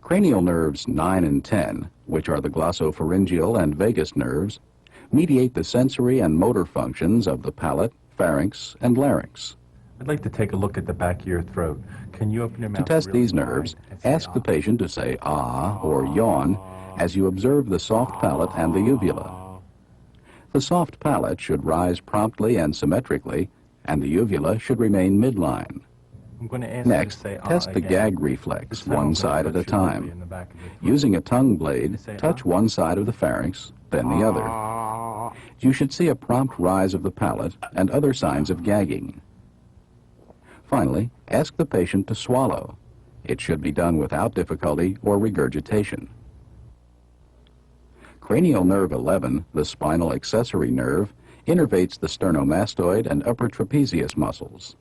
Cranial nerves 9 and 10, which are the glossopharyngeal and vagus nerves, mediate the sensory and motor functions of the palate, pharynx, and larynx. I'd like to take a look at the back of your throat. Can you open your mouth To test really these wide nerves, and say ask the ah? patient to say ah or yawn as you observe the soft palate and the uvula. The soft palate should rise promptly and symmetrically, and the uvula should remain midline. I'm going to ask Next, you to say ah test the again. gag reflex, This time one I'm side going at to a touch your lobby in time. the back of your throat. Using a tongue blade, Say touch ah. one side of the pharynx, then the other. Ah. You should see a prompt rise of the palate and other signs of gagging. Finally, ask the patient to swallow. It should be done without difficulty or regurgitation. Cranial nerve 11, the spinal accessory nerve, innervates the sternomastoid and upper trapezius muscles.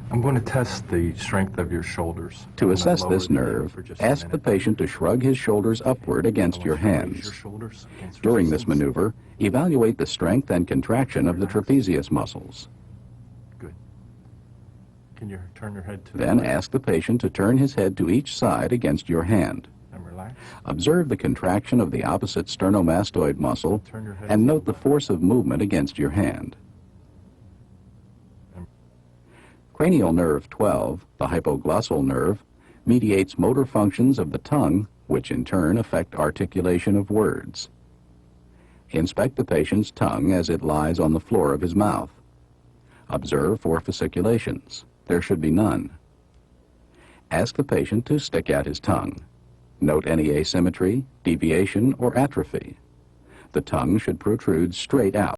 I'm going to test the strength of your shoulders. I'm To gonna assess lower this the ear nerve, for just a ask the minute. patient to shrug his shoulders upward against I your want you to raise your hands. shoulders against During this resistance. maneuver, evaluate the strength and contraction of the trapezius muscles. Good. Can you turn your head to the Then right ask the patient to turn his head to each side against your hand. and relax? Observe the contraction of the opposite sternomastoid muscle Turn your head and to note the the force of movement against your hand. Cranial nerve 12, the hypoglossal nerve, mediates motor functions of the tongue, which in turn affect articulation of words. Inspect the patient's tongue as it lies on the floor of his mouth. Observe for fasciculations. There should be none. Ask the patient to stick out his tongue. Note any asymmetry, deviation, or atrophy. The tongue should protrude straight out.